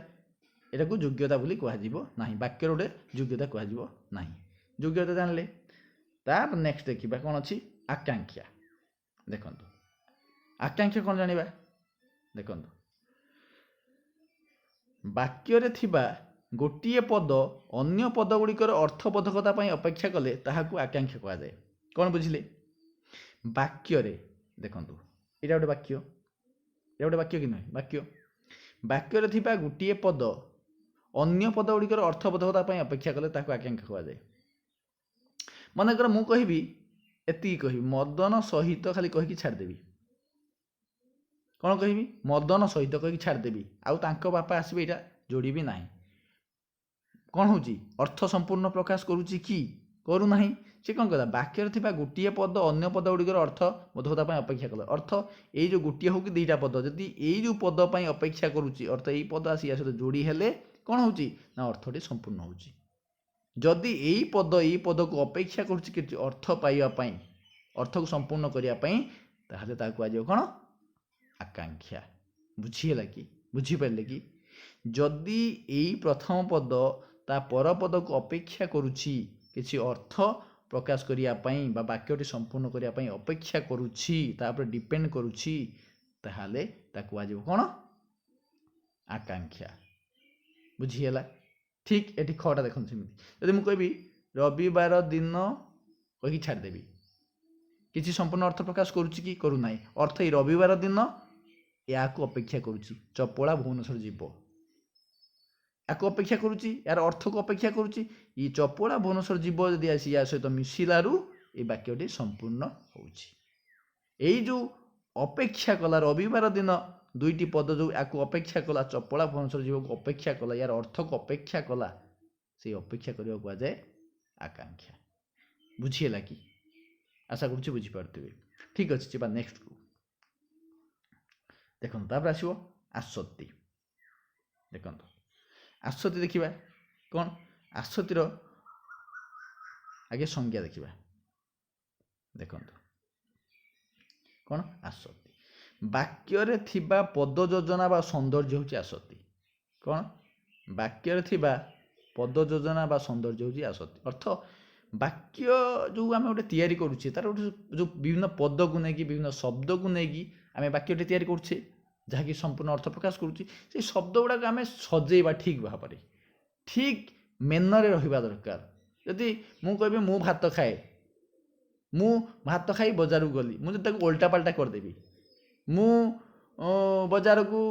ଏଟାକୁ ଯୋଗ୍ୟତା ବୋଲି କୁହାଯିବ ନାହିଁ, ବାକ୍ୟର ଗୋଟେ ଯୋଗ୍ୟତା କୁହାଯିବ ନାହିଁ। ଯୋଗ୍ୟତା ଜାଣିଲେ ତାପରେ ନେକ୍ସଟ ଦେଖିବା କ'ଣ ଅଛି ଆକାଂକ୍ଷା। ଦେଖନ୍ତୁ ଆକାଂକ୍ଷା କ'ଣ ଜାଣିବା ଦେଖନ୍ତୁ ବାକ୍ୟରେ ଥିବା ଗୋଟିଏ ପଦ ଅନ୍ୟ ପଦଗୁଡ଼ିକର ଅର୍ଥବୋଧକତା ପାଇଁ ଅପେକ୍ଷା କଲେ ତାହାକୁ ଆକାଂକ୍ଷା କୁହାଯାଏ। କ'ଣ ବୁଝିଲେ? ବାକ୍ୟରେ ଦେଖନ୍ତୁ ଏଇଟା ଗୋଟେ ବାକ୍ୟ, ଏଇଟା ଗୋଟେ ବାକ୍ୟ କି ନୁହେଁ? ବାକ୍ୟ। ବାକ୍ୟରେ ଥିବା ଗୋଟିଏ ପଦ ଅନ୍ୟ ପଦଗୁଡ଼ିକର ଅର୍ଥବୋଧକତା ପାଇଁ ଅପେକ୍ଷା କଲେ ତାହାକୁ ଆକାଂକ୍ଷା କୁହାଯାଏ। ମନେକର ମୁଁ କହିବି ଏତିକି କହିବି ମଦନ ସହିତ ଖାଲି କହିକି ଛାଡ଼ିଦେବି। କ'ଣ କହିବି? ମଦନ ସହିତ କହିକି ଛାଡ଼ିଦେବି, ଆଉ ତାଙ୍କ ବାପା ଆସିବେ ଏଇଟା ଯୋଡ଼ିବି ନାହିଁ। କ'ଣ ହେଉଛି? ଅର୍ଥ ସମ୍ପୂର୍ଣ୍ଣ ପ୍ରକାଶ କରୁଛି କି କରୁନାହିଁ? ସେ କ'ଣ କହିଲା ବାକ୍ୟରେ ଥିବା ଗୋଟିଏ ପଦ ଅନ୍ୟ ପଦଗୁଡ଼ିକର ଅର୍ଥବୋଧକତା ପାଇଁ ଅପେକ୍ଷା କଲେ। ଅର୍ଥ ଏଇ ଯେଉଁ ଗୋଟିଏ ହେଉ କି ଦୁଇଟା ପଦ ଯଦି ଏଇ ଯେଉଁ ପଦ ପାଇଁ ଅପେକ୍ଷା କରୁଛି, ଅର୍ଥ ଏଇ ପଦ ଆସି ୟା ସହିତ ଯୋଡ଼ି ହେଲେ କ'ଣ ହେଉଛି ନା ଅର୍ଥଟି ସମ୍ପୂର୍ଣ୍ଣ ହେଉଛି। ଯଦି ଏଇ ପଦ ଏଇ ପଦକୁ ଅପେକ୍ଷା କରୁଛି କିଛି ଅର୍ଥ ପାଇବା ପାଇଁ, ଅର୍ଥକୁ ସମ୍ପୂର୍ଣ୍ଣ କରିବା ପାଇଁ, ତାହେଲେ ତାକୁ କୁହାଯିବ କ'ଣ ଆକାଂକ୍ଷା। ବୁଝିହେଲା କି? ବୁଝିପାରିଲେ କି? ଯଦି ଏଇ ପ୍ରଥମ ପଦ ତା ପର ପଦକୁ ଅପେକ୍ଷା କରୁଛି କିଛି ଅର୍ଥ ପ୍ରକାଶ କରିବା ପାଇଁ ବା ବାକ୍ୟଟି ସମ୍ପୂର୍ଣ୍ଣ କରିବା ପାଇଁ ଅପେକ୍ଷା କରୁଛି, ତାପରେ ଡିପେଣ୍ଡ କରୁଛି, ତାହେଲେ ତାକୁ କୁହାଯିବ କ'ଣ ଆକାଂକ୍ଷା। ବୁଝିହେଲା? ଠିକ୍ ଏଠି ଖଟା ଦେଖନ୍ତୁ ସେମିତି। ଯଦି ମୁଁ କହିବି ରବିବାର ଦିନ କହିକି ଛାଡ଼ିଦେବି, କିଛି ସମ୍ପୂର୍ଣ୍ଣ ଅର୍ଥ ପ୍ରକାଶ କରୁଛି କି କରୁନାହିଁ? ଅର୍ଥ ଏଇ ରବିବାର ଦିନ ୟାକୁ ଅପେକ୍ଷା କରୁଛି, ଚପଳା ଭୁବନେଶ୍ୱର ଯିବ, ୟାକୁ ଅପେକ୍ଷା କରୁଛି, ୟାର ଅର୍ଥକୁ ଅପେକ୍ଷା କରୁଛି। ଇ ଚପଳା ଭୁବନେଶ୍ୱର ଯିବ ଯଦି ଆସି ୟା ସହିତ ମିଶିଲାରୁ ଏ ବାକ୍ୟଟି ସମ୍ପୂର୍ଣ୍ଣ ହେଉଛି। ଏଇ ଯେଉଁ ଅପେକ୍ଷା କଲା ରବିବାର ଦିନ ଦୁଇଟି ପଦ ଯେଉଁ ୟାକୁ ଅପେକ୍ଷା କଲା, ଚପଳା ଭୁବନେଶ୍ୱର ଯିବାକୁ ଅପେକ୍ଷା କଲା, ୟାର ଅର୍ଥକୁ ଅପେକ୍ଷା କଲା, ସେଇ ଅପେକ୍ଷା କରିବାକୁ କୁହାଯାଏ ଆକାଂକ୍ଷା। ବୁଝିହେଲା କି? ଆଶା କରୁଛି ବୁଝିପାରୁଥିବେ। ଠିକ୍ ଅଛି, ଯିବା ନେକ୍ସଟକୁ। ଦେଖନ୍ତୁ ତାପରେ ଆସିବ ଆସକ୍ତି। ଦେଖନ୍ତୁ ଆସକ୍ତି ଦେଖିବା କ'ଣ? ଆସକ୍ତିର ଆଗେ ସଂଜ୍ଞା ଦେଖିବା। ଦେଖନ୍ତୁ କ'ଣ ଆସକ୍ତି? ବାକ୍ୟରେ ଥିବା ପଦ ଯୋଜନା ବା ସୌନ୍ଦର୍ଯ୍ୟ ହେଉଛି ଆସକ୍ତି। କ'ଣ? ବାକ୍ୟରେ ଥିବା ପଦ ଯୋଜନା ବା ସୌନ୍ଦର୍ଯ୍ୟ ହେଉଛି ଆସକ୍ତି। ଅର୍ଥ ବାକ୍ୟ ଯେଉଁ ଆମେ ଗୋଟେ ତିଆରି କରୁଛେ, ତାର ଗୋଟେ ଯେଉଁ ବିଭିନ୍ନ ପଦକୁ ନେଇକି ବିଭିନ୍ନ ଶବ୍ଦକୁ ନେଇକି ଆମେ ବାକ୍ୟଟି ତିଆରି କରୁଛେ, ଯାହାକି ସମ୍ପୂର୍ଣ୍ଣ ଅର୍ଥ ପ୍ରକାଶ କରୁଛି, ସେଇ ଶବ୍ଦ ଗୁଡ଼ାକ ଆମେ ସଜେଇବା ଠିକ୍ ଭାବରେ, ଠିକ୍ ମେନରେ ରହିବା ଦରକାର। ଯଦି ମୁଁ କହିବି ମୁଁ ଭାତ ଖାଏ, ମୁଁ ଭାତ ଖାଇ ବଜାରକୁ ଗଲି, ମୁଁ ଯଦି ତାକୁ ଓଲଟା ପାଲଟା କରିଦେବି, ମୁଁ ବଜାରକୁ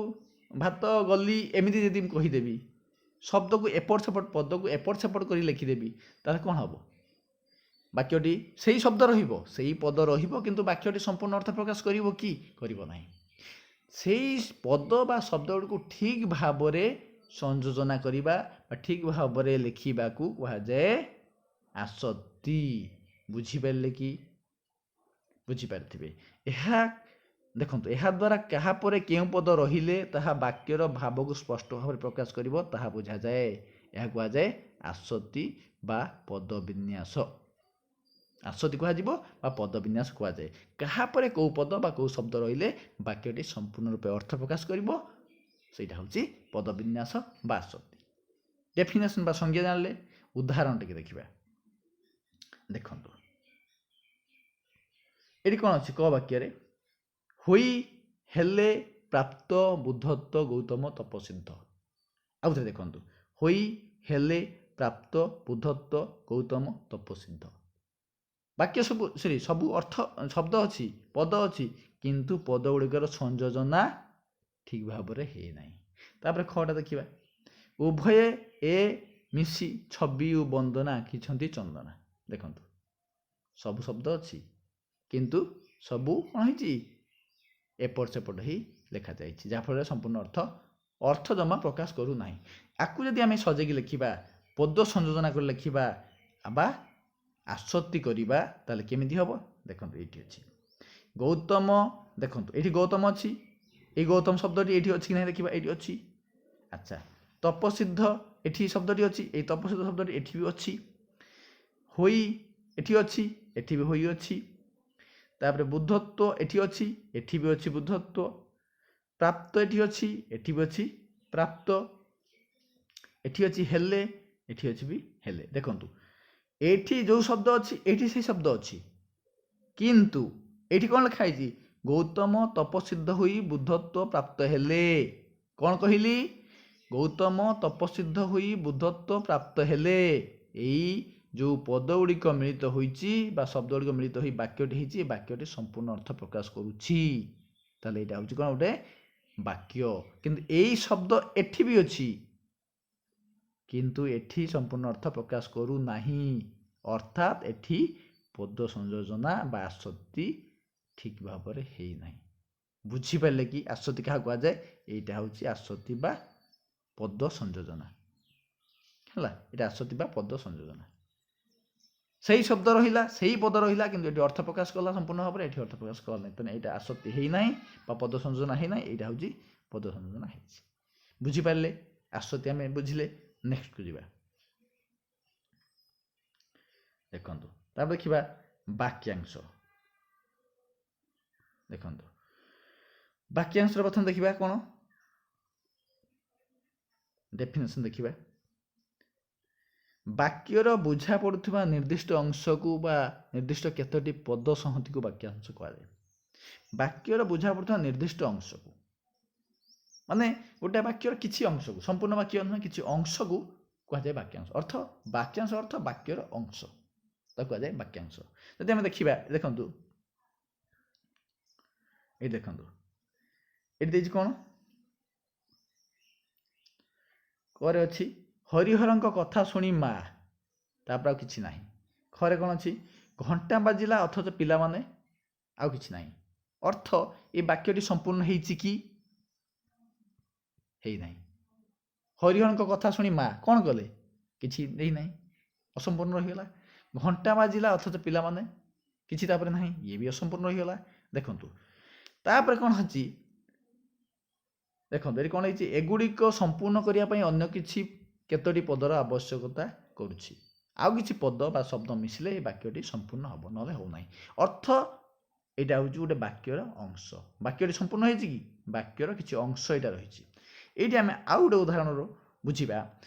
ଭାତ ଗଲି ଏମିତି ଯଦି ମୁଁ କହିଦେବି, ଶବ୍ଦକୁ ଏପଟ ସେପଟ ପଦକୁ ଏପଟ ସେପଟ କରି ଲେଖିଦେବି, ତାହେଲେ କ'ଣ ହେବ? ବାକ୍ୟଟି ସେଇ ଶବ୍ଦ ରହିବ, ସେଇ ପଦ ରହିବ, କିନ୍ତୁ ବାକ୍ୟଟି ସମ୍ପୂର୍ଣ୍ଣ ଅର୍ଥ ପ୍ରକାଶ କରିବ କି? କରିବ ନାହିଁ। ସେଇ ପଦ ବା ଶବ୍ଦ ଗୁଡ଼ିକୁ ଠିକ୍ ଭାବରେ ସଂଯୋଜନା କରିବା ବା ଠିକ୍ ଭାବରେ ଲେଖିବାକୁ କୁହାଯାଏ ଆସକ୍ତି। ବୁଝିପାରିଲେ କି? ବୁଝିପାରିଥିବେ। ଏହା ଦେଖନ୍ତୁ, ଏହାଦ୍ୱାରା କାହା ପରେ କେଉଁ ପଦ ରହିଲେ ତାହା ବାକ୍ୟର ଭାବକୁ ସ୍ପଷ୍ଟ ଭାବରେ ପ୍ରକାଶ କରିବ ତାହା ବୁଝାଯାଏ। ଏହା କୁହାଯାଏ ଆସକ୍ତି ବା ପଦବିନ୍ୟାସ। ଆସକ୍ତି କୁହାଯିବ ବା ପଦବିନ୍ୟାସ କୁହାଯାଏ। କାହା ପରେ କେଉଁ ପଦ ବା କେଉଁ ଶବ୍ଦ ରହିଲେ ବାକ୍ୟଟି ସମ୍ପୂର୍ଣ୍ଣ ରୂପେ ଅର୍ଥ ପ୍ରକାଶ କରିବ, ସେଇଟା ହେଉଛି ପଦବିନ୍ୟାସ ବା ଆସକ୍ତି। ଡେଫିନେସନ୍ ବା ସଂଜ୍ଞା ଜାଣିଲେ, ଉଦାହରଣ ଟିକେ ଦେଖିବା। ଦେଖନ୍ତୁ, ଏଠି କ'ଣ ଅଛି? କ ବାକ୍ୟରେ ହୋଇ ହେଲେ ପ୍ରାପ୍ତ ବୁଦ୍ଧତ୍ୱ ଗୌତମ ତପସିଦ୍ଧ। ଆଉ ଥରେ ଦେଖନ୍ତୁ, ହୋଇ ହେଲେ ପ୍ରାପ୍ତ ବୁଦ୍ଧତ୍ୱ ଗୌତମ ତପସିଦ୍ଧ। ବାକ୍ୟ ସବୁ ଅର୍ଥ ଶବ୍ଦ ଅଛି, ପଦ ଅଛି, କିନ୍ତୁ ପଦ ଗୁଡ଼ିକର ସଂଯୋଜନା ଠିକ୍ ଭାବରେ ହେଇନାହିଁ। ତାପରେ ଖଟା ଦେଖିବା, ଉଭୟ ଏ ମିଶି ଛବି ଓ ବନ୍ଦନା ଆଙ୍କିଛନ୍ତି ଚନ୍ଦନା। ଦେଖନ୍ତୁ, ସବୁ ଶବ୍ଦ ଅଛି, କିନ୍ତୁ ସବୁ କ'ଣ ହେଇଛି? ଏପଟ ସେପଟ ହେଇ ଲେଖାଯାଇଛି, ଯାହାଫଳରେ ସମ୍ପୂର୍ଣ୍ଣ ଅର୍ଥ ଜମା ପ୍ରକାଶ କରୁନାହିଁ। ଆକୁ ଯଦି ଆମେ ସଜେଇକି ଲେଖିବା, ପଦ ସଂଯୋଜନା କରି ଲେଖିବା ବା ଆସକ୍ତି କରିବା, ତାହେଲେ କେମିତି ହେବ? ଦେଖନ୍ତୁ, ଏଇଠି ଅଛି ଗୌତମ। ଦେଖନ୍ତୁ, ଏଇଠି ଗୌତମ ଅଛି, ଏଇ ଗୌତମ ଶବ୍ଦଟି ଏଇଠି ଅଛି କି ନାହିଁ ଦେଖିବା, ଏଇଠି ଅଛି। ଆଚ୍ଛା, ତପସିଦ୍ଧ ଏଠି ଶବ୍ଦଟି ଅଛି, ଏଇ ତପସିଦ୍ଧ ଶବ୍ଦଟି ଏଠି ବି ଅଛି। ହୋଇ ଏଠି ଅଛି, ଏଠି ବି ହୋଇ ଅଛି। ତାପରେ ବୁଦ୍ଧତ୍ୱ ଏଠି ଅଛି, ଏଠି ବି ଅଛି ବୁଦ୍ଧତ୍ୱ। ପ୍ରାପ୍ତ ଏଠି ଅଛି, ଏଠି ବି ଅଛି ପ୍ରାପ୍ତ। ଏଠି ଅଛି ହେଲେ, ଏଠି ଅଛି ବି ହେଲେ। ଦେଖନ୍ତୁ, ଏଠି ଯେଉଁ ଶବ୍ଦ ଅଛି ଏଠି ସେଇ ଶବ୍ଦ ଅଛି, କିନ୍ତୁ ଏଠି କ'ଣ ଲେଖା ହେଇଛି? ଗୌତମ ତପସିଦ୍ଧ ହୋଇ ବୁଦ୍ଧତ୍ୱ ପ୍ରାପ୍ତ ହେଲେ। କ'ଣ କହିଲି? ଗୌତମ ତପସିଦ୍ଧ ହୋଇ ବୁଦ୍ଧତ୍ୱ ପ୍ରାପ୍ତ ହେଲେ। ଏଇ ଯେଉଁ ପଦ ଗୁଡ଼ିକ ମିଳିତ ହୋଇଛି ବା ଶବ୍ଦ ଗୁଡ଼ିକ ମିଳିତ ହୋଇ ବାକ୍ୟଟି ହେଇଛି, ଏ ବାକ୍ୟଟି ସମ୍ପୂର୍ଣ୍ଣ ଅର୍ଥ ପ୍ରକାଶ କରୁଛି। ତାହେଲେ ଏଇଟା ହେଉଛି କ'ଣ? ଗୋଟେ ବାକ୍ୟ। କିନ୍ତୁ ଏଇ ଶବ୍ଦ ଏଠି ବି ଅଛି, କିନ୍ତୁ ଏଠି ସମ୍ପୂର୍ଣ୍ଣ ଅର୍ଥ ପ୍ରକାଶ କରୁନାହିଁ। ଅର୍ଥାତ୍ ଏଠି ପଦ ସଂଯୋଜନା ବା ଆସକ୍ତି ଠିକ୍ ଭାବରେ ହେଇନାହିଁ। ବୁଝିପାରିଲେ କି? ଆସକ୍ତି କାହାକୁ କୁହାଯାଏ? ଏଇଟା ହେଉଛି ଆସକ୍ତି ବା ପଦ ସଂଯୋଜନା। ହେଲା, ଏଇଟା ଆସକ୍ତି ବା ପଦ ସଂଯୋଜନା। ସେଇ ଶବ୍ଦ ରହିଲା, ସେଇ ପଦ ରହିଲା, କିନ୍ତୁ ଏଠି ଅର୍ଥ ପ୍ରକାଶ କଲା ସମ୍ପୂର୍ଣ୍ଣ ଭାବରେ, ଏଠି ଅର୍ଥ ପ୍ରକାଶ କଲା ନାହିଁ। ତେଣୁ ଏଇଟା ଆସକ୍ତି ହେଇନାହିଁ ବା ପଦ ସଂଯୋଜନା ହେଇନାହିଁ, ଏଇଟା ହେଉଛି ପଦ ସଂଯୋଜନା ହେଇଛି। ବୁଝିପାରିଲେ? ଆସକ୍ତି ଆମେ ବୁଝିଲେ। ନେକ୍ସଟକୁ ଯିବା। ଦେଖନ୍ତୁ, ତାପରେ ଦେଖିବା ବାକ୍ୟାଂଶ। ଦେଖନ୍ତୁ, ବାକ୍ୟାଂଶର ପ୍ରଥମେ ଦେଖିବା କ'ଣ? ଡେଫିନେସନ୍ ଦେଖିବା। ବାକ୍ୟର ବୁଝା ପଡ଼ୁଥିବା ନିର୍ଦ୍ଦିଷ୍ଟ ଅଂଶକୁ ବା ନିର୍ଦ୍ଦିଷ୍ଟ କେତୋଟି ପଦ ସଂହତିକୁ ବାକ୍ୟାଂଶ କୁହାଯାଏ। ବାକ୍ୟର ବୁଝା ପଡ଼ୁଥିବା ନିର୍ଦ୍ଦିଷ୍ଟ ଅଂଶକୁ, ମାନେ ଗୋଟେ ବାକ୍ୟର କିଛି ଅଂଶକୁ, ସମ୍ପୂର୍ଣ୍ଣ ବାକ୍ୟ ନୁହେଁ, କିଛି ଅଂଶକୁ କୁହାଯାଏ ବାକ୍ୟାଂଶ। ବାକ୍ୟାଂଶ ଅର୍ଥ ବାକ୍ୟର ଅଂଶ, ତାକୁ କୁହାଯାଏ ବାକ୍ୟାଂଶ। ଯଦି ଆମେ ଦେଖିବା, ଦେଖନ୍ତୁ, ଏଇ ଦେଖନ୍ତୁ, ଏଠି ଦେଇଛି କ'ଣ? କରେ ଅଛି ହରିହରଙ୍କ କଥା ଶୁଣି ମା, ତାପରେ ଆଉ କିଛି ନାହିଁ। ଖରେ କ'ଣ ଅଛି? ଘଣ୍ଟା ବାଜିଲା ଅଥଚ ପିଲାମାନେ, ଆଉ କିଛି ନାହିଁ। ଅର୍ଥ, ଏ ବାକ୍ୟଟି ସମ୍ପୂର୍ଣ୍ଣ ହେଇଛି କି? ହେଇନାହିଁ। ହରିହରଙ୍କ କଥା ଶୁଣି ମା କ'ଣ କଲେ? କିଛି ଦେଇନାହିଁ, ଅସମ୍ପୂର୍ଣ୍ଣ ରହିଗଲା। ଘଣ୍ଟା ବାଜିଲା ଅଥଚ ପିଲାମାନେ, କିଛି ତାପରେ ନାହିଁ, ଇଏ ବି ଅସମ୍ପୂର୍ଣ୍ଣ ରହିଗଲା। ଦେଖନ୍ତୁ, ତାପରେ କ'ଣ ଅଛି? ଦେଖନ୍ତୁ, ଏଠି କ'ଣ ହେଇଛି? ଏଗୁଡ଼ିକ ସମ୍ପୂର୍ଣ୍ଣ କରିବା ପାଇଁ ଅନ୍ୟ କିଛି କେତୋଟି ପଦର ଆବଶ୍ୟକତା କରୁଛି। ଆଉ କିଛି ପଦ ବା ଶବ୍ଦ ମିଶିଲେ ଏ ବାକ୍ୟଟି ସମ୍ପୂର୍ଣ୍ଣ ହେବ, ନହେଲେ ହେଉନାହିଁ। ଅର୍ଥ, ଏଇଟା ହେଉଛି ଗୋଟେ ବାକ୍ୟର ଅଂଶ। ବାକ୍ୟଟି ସମ୍ପୂର୍ଣ୍ଣ ହେଇଛି କି? ବାକ୍ୟର କିଛି ଅଂଶ ଏଇଟା ରହିଛି। ଏଇଠି ଆମେ ଆଉ ଗୋଟେ ଉଦାହରଣରୁ ବୁଝିବା।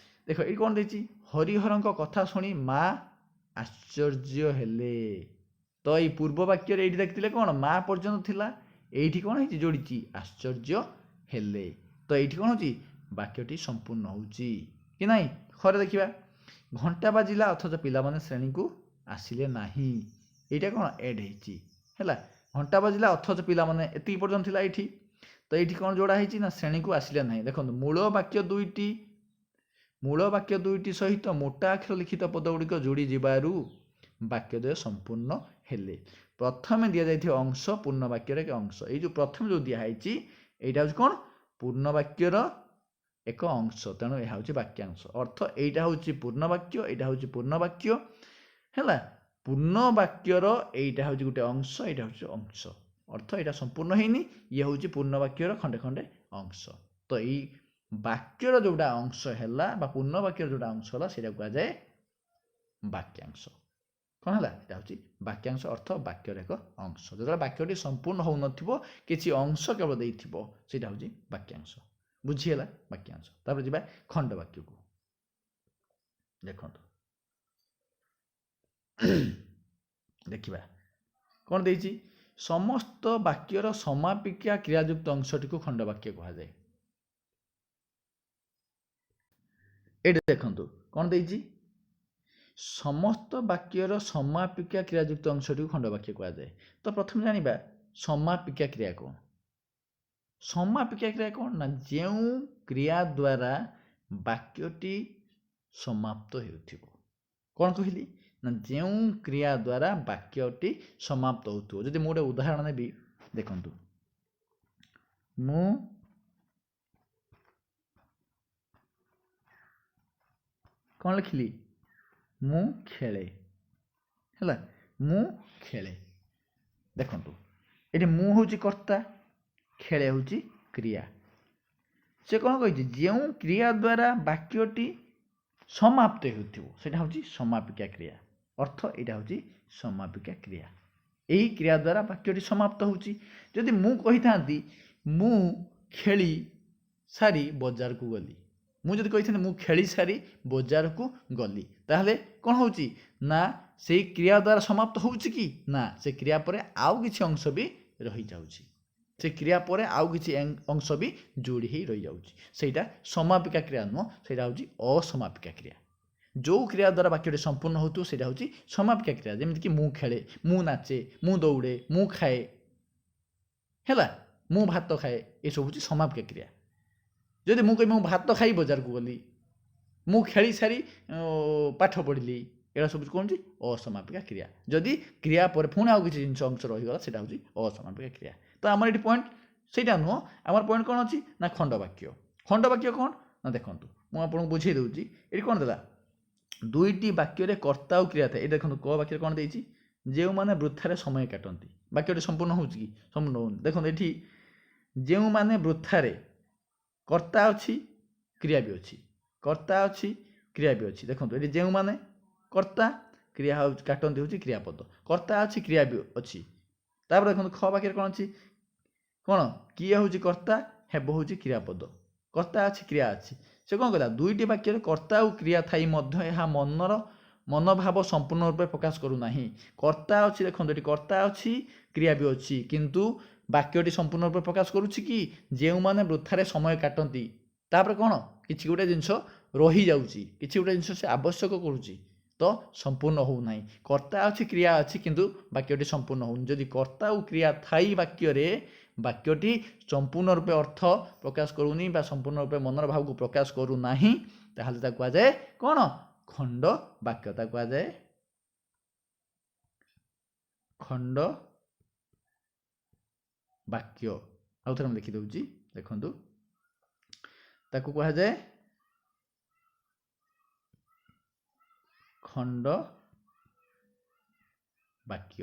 ଦେଖ, ଏଇଠି କ'ଣ ଦେଇଛି? ହରିହରଙ୍କ କଥା ଶୁଣି ମା ଆଶ୍ଚର୍ଯ୍ୟ ହେଲେ। ତ ଏଇ ପୂର୍ବ ବାକ୍ୟରେ ଏଇଠି ଦେଖିଥିଲେ କ'ଣ? ମା ପର୍ଯ୍ୟନ୍ତ ଥିଲା, ଏଇଠି କ'ଣ ହେଇଛି? ଯୋଡ଼ିଛି ଆଶ୍ଚର୍ଯ୍ୟ ହେଲେ। ତ ଏଇଠି କ'ଣ ହେଉଛି? ବାକ୍ୟଟି ସମ୍ପୂର୍ଣ୍ଣ ହେଉଛି କି ନାହିଁ? ଖରେ ଦେଖିବା, ଘଣ୍ଟା ବାଜିଲା ଅଥଚ ପିଲାମାନେ ଶ୍ରେଣୀକୁ ଆସିଲେ ନାହିଁ। এইটা କ'ଣ ଏଡ୍ ହେଇଛି ହେଲା। ଘଣ୍ଟା ବାଜିଲା ଅଥଚ ପିଲାମାନେ ଏତିକି ପର୍ଯ୍ୟନ୍ତ ଥିଲା ଏଇଠି। ତ ଏଇଠି କ'ଣ ଯୋଡ଼ା ହେଇଛି ନା ଶ୍ରେଣୀକୁ ଆସିଲା ନାହିଁ। ଦେଖନ୍ତୁ ମୂଳ ବାକ୍ୟ ଦୁଇଟି ସହିତ ମୋଟା ଅକ୍ଷର ଲିଖିତ ପଦ ଗୁଡ଼ିକ ଯୋଡ଼ି ଯିବାରୁ ବାକ୍ୟଦ୍ୱୟ ସମ୍ପୂର୍ଣ୍ଣ ହେଲେ। ପ୍ରଥମେ ଦିଆଯାଇଥିବା ଅଂଶ ପୂର୍ଣ୍ଣ ବାକ୍ୟର ଏକ ଅଂଶ। ଏଇ ଯେଉଁ ପ୍ରଥମେ ଯେଉଁ ଦିଆହେଇଛି ଏଇଟା ହେଉଛି କ'ଣ ପୂର୍ଣ୍ଣ ବାକ୍ୟର ଏକ ଅଂଶ, ତେଣୁ ଏହା ହେଉଛି ବାକ୍ୟାଂଶ। ଅର୍ଥ ଏଇଟା ହେଉଛି ପୂର୍ଣ୍ଣ ବାକ୍ୟ, ଏଇଟା ହେଉଛି ପୂର୍ଣ୍ଣ ବାକ୍ୟ ହେଲା। ପୂର୍ଣ୍ଣ ବାକ୍ୟର ଏଇଟା ହେଉଛି ଗୋଟେ ଅଂଶ, ଏଇଟା ହେଉଛି ଅଂଶ। ଅର୍ଥ ଏଇଟା ସମ୍ପୂର୍ଣ୍ଣ ହେଇନି, ଇଏ ହେଉଛି ପୂର୍ଣ୍ଣ ବାକ୍ୟର ଖଣ୍ଡେ ଖଣ୍ଡେ ଅଂଶ। ତ ଏଇ ବାକ୍ୟର ଯେଉଁଟା ଅଂଶ ହେଲା ବା ପୂର୍ଣ୍ଣ ବାକ୍ୟର ଯେଉଁଟା ଅଂଶ ହେଲା ସେଇଟା କୁହାଯାଏ ବାକ୍ୟାଂଶ। କ'ଣ ହେଲା? ଏଇଟା ହେଉଛି ବାକ୍ୟାଂଶ, ଅର୍ଥ ବାକ୍ୟର ଏକ ଅଂଶ। ଯେତେବେଳେ ବାକ୍ୟଟି ସମ୍ପୂର୍ଣ୍ଣ ହେଉନଥିବ, କିଛି ଅଂଶ କେବଳ ଦେଇଥିବ, ସେଇଟା ହେଉଛି ବାକ୍ୟାଂଶ। ବୁଝିହେଲା ବାକ୍ୟାଂଶ। ତାପରେ ଯିବା ଖଣ୍ଡ ବାକ୍ୟକୁ। ଦେଖନ୍ତୁ ଦେଖିବା କ'ଣ ଦେଇଛି। ସମସ୍ତ ବାକ୍ୟର ସମାପିକା କ୍ରିୟାଯୁକ୍ତ ଅଂଶଟିକୁ ଖଣ୍ଡ ବାକ୍ୟ କୁହାଯାଏ। ଏଇଠି ଦେଖନ୍ତୁ କ'ଣ ଦେଇଛି, ସମସ୍ତ ବାକ୍ୟର ସମାପିକା କ୍ରିୟାଯୁକ୍ତ ଅଂଶଟିକୁ ଖଣ୍ଡ ବାକ୍ୟ କୁହାଯାଏ। ତ ପ୍ରଥମେ ଜାଣିବା ସମାପିକା କ୍ରିୟା କ'ଣ। ସମାପିକା କ୍ରିୟା କ'ଣ ନା ଯେଉଁ କ୍ରିୟା ଦ୍ୱାରା ବାକ୍ୟଟି ସମାପ୍ତ ହେଉଥିବ। କ'ଣ କହିଲି ନା ଯେଉଁ କ୍ରିୟା ଦ୍ୱାରା ବାକ୍ୟଟି ସମାପ୍ତ ହେଉଥିବ। ଯଦି ମୁଁ ଗୋଟେ ଉଦାହରଣ ନେବି, ଦେଖନ୍ତୁ ମୁଁ କ'ଣ ଲେଖିଲି, ମୁଁ ଖେଳେ ହେଲା। ମୁଁ ଖେଳେ। ଦେଖନ୍ତୁ ଏଠି ମୁଁ ହେଉଛି କର୍ତ୍ତା, ଖେଳେ ହେଉଛି କ୍ରିୟା। ସେ କ'ଣ କହିଛି, ଯେଉଁ କ୍ରିୟା ଦ୍ୱାରା ବାକ୍ୟଟି ସମାପ୍ତ ହେଉଥିବ ସେଇଟା ହେଉଛି ସମାପିକା କ୍ରିୟା। ଅର୍ଥ ଏଇଟା ହେଉଛି ସମାପିକା କ୍ରିୟା। ଏହି କ୍ରିୟା ଦ୍ୱାରା ବାକ୍ୟଟି ସମାପ୍ତ ହେଉଛି। ଯଦି ମୁଁ କହିଥାନ୍ତି ମୁଁ ଖେଳି ସାରି ବଜାରକୁ ଗଲି, ମୁଁ ଯଦି କହିଥାନ୍ତି ମୁଁ ଖେଳି ସାରି ବଜାରକୁ ଗଲି, ତାହେଲେ କ'ଣ ହେଉଛି ନା ସେଇ କ୍ରିୟା ଦ୍ୱାରା ସମାପ୍ତ ହେଉଛି କି ନା, ସେ କ୍ରିୟା ପରେ ଆଉ କିଛି ଅଂଶ ବି ରହିଯାଉଛି। ସେ କ୍ରିୟା ପରେ ଆଉ କିଛି ଅଂଶ ବି ଯୋଡ଼ି ହେଇ ରହିଯାଉଛି। ସେଇଟା ସମାପିକା କ୍ରିୟା ନୁହଁ, ସେଇଟା ହେଉଛି ଅସମାପିକା କ୍ରିୟା। ଯେଉଁ କ୍ରିୟା ଦ୍ୱାରା ବାକ୍ୟଟି ସମ୍ପୂର୍ଣ୍ଣ ହେଉଥିବ ସେଇଟା ହେଉଛି ସମାପିକା କ୍ରିୟା। ଯେମିତିକି ମୁଁ ଖେଳେ, ମୁଁ ନାଚେ, ମୁଁ ଦୌଡ଼େ, ମୁଁ ଖାଏ ହେଲା, ମୁଁ ଭାତ ଖାଏ, ଏସବୁ ହେଉଛି ସମାପିକା କ୍ରିୟା। ଯଦି ମୁଁ କହିବି ମୁଁ ଭାତ ଖାଇ ବଜାରକୁ ଗଲି, ମୁଁ ଖେଳି ସାରି ପାଠ ପଢ଼ିଲି, ଏଗୁଡ଼ା ସବୁ କ'ଣ ହେଉଛି ଅସମାପିକା କ୍ରିୟା। ଯଦି କ୍ରିୟା ପରେ ପୁଣି ଆଉ କିଛି ଜିନିଷ ଅଂଶ ରହିଗଲା ସେଇଟା ହେଉଛି ଅସମାପିକା କ୍ରିୟା। ତ ଆମର ଏଠି ପଏଣ୍ଟ ସେଇଟା ନୁହଁ, ଆମର ପଏଣ୍ଟ କ'ଣ ଅଛି ନା ଖଣ୍ଡ ବାକ୍ୟ। ଖଣ୍ଡ ବାକ୍ୟ କ'ଣ ନା ଦେଖନ୍ତୁ ମୁଁ ଆପଣଙ୍କୁ ବୁଝେଇ ଦେଉଛି। ଏଠି କ'ଣ ଦେଲା, ଦୁଇଟି ବାକ୍ୟରେ କର୍ତ୍ତା ଆଉ କ୍ରିୟା ଥାଏ। ଏଇଟା ଦେଖନ୍ତୁ କ ବାକ୍ୟରେ କ'ଣ ଦେଇଛି, ଯେଉଁମାନେ ବୃଥାରେ ସମୟ କାଟନ୍ତି। ବାକ୍ୟଟି ସମ୍ପୂର୍ଣ୍ଣ ହେଉଛି କି, ସମ୍ପୂର୍ଣ୍ଣ ହେଉନି। ଦେଖନ୍ତୁ ଏଠି ଯେଉଁମାନେ ବୃଥାରେ, କର୍ତ୍ତା ଅଛି କ୍ରିୟା ବି ଅଛି, କର୍ତ୍ତା ଅଛି କ୍ରିୟା ବି ଅଛି। ଦେଖନ୍ତୁ ଏଠି ଯେଉଁମାନେ କର୍ତ୍ତା, କ୍ରିୟା ହେଉଛି କାଟନ୍ତି ହେଉଛି କ୍ରିୟାପଦ, କର୍ତ୍ତା ଅଛି କ୍ରିୟା ବି ଅଛି। ତାପରେ ଦେଖନ୍ତୁ ଖ ବାକ୍ୟରେ କ'ଣ ଅଛି, କ'ଣ କିଏ ହେଉଛି କର୍ତ୍ତା, ହେବ ହେଉଛି କ୍ରିୟାପଦ, କର୍ତ୍ତା ଅଛି କ୍ରିୟା ଅଛି। ସେ କ'ଣ କହିଲା, ଦୁଇଟି ବାକ୍ୟରେ କର୍ତ୍ତା ଆଉ କ୍ରିୟା ଥାଇ ମଧ୍ୟ ଏହା ମନୋଭାବ ସମ୍ପୂର୍ଣ୍ଣ ରୂପେ ପ୍ରକାଶ କରୁନାହିଁ। କର୍ତ୍ତା ଅଛି, ଦେଖନ୍ତୁ ଏଠି କର୍ତ୍ତା ଅଛି କ୍ରିୟା ବି ଅଛି, କିନ୍ତୁ ବାକ୍ୟଟି ସମ୍ପୂର୍ଣ୍ଣ ରୂପେ ପ୍ରକାଶ କରୁଛି କି ଯେଉଁମାନେ ବୃଥାରେ ସମୟ କାଟନ୍ତି। ତାପରେ କ'ଣ କିଛି ଗୋଟେ ଜିନିଷ ରହିଯାଉଛି, କିଛି ଗୋଟେ ଜିନିଷ ସେ ଆବଶ୍ୟକ କରୁଛି, ତ ସମ୍ପୂର୍ଣ୍ଣ ହେଉନାହିଁ। କର୍ତ୍ତା ଅଛି କ୍ରିୟା ଅଛି କିନ୍ତୁ ବାକ୍ୟଟି ସମ୍ପୂର୍ଣ୍ଣ ହେଉନି। ଯଦି କର୍ତ୍ତା ଆଉ କ୍ରିୟା ଥାଇ ବାକ୍ୟରେ ବାକ୍ୟଟି ସମ୍ପୂର୍ଣ୍ଣ ରୂପେ ଅର୍ଥ ପ୍ରକାଶ କରୁନି ବା ସମ୍ପୂର୍ଣ୍ଣ ରୂପେ ମନର ଭାବକୁ ପ୍ରକାଶ କରୁନାହିଁ, ତାହେଲେ ତାକୁ କୁହାଯାଏ କ'ଣ ଖଣ୍ଡ ବାକ୍ୟ। ତାକୁ କୁହାଯାଏ ଖଣ୍ଡ ବାକ୍ୟ। ଆଉ ଥରେ ମୁଁ ଲେଖିଦେଉଛି, ଦେଖନ୍ତୁ ତାକୁ କୁହାଯାଏ ଖଣ୍ଡ ବାକ୍ୟ।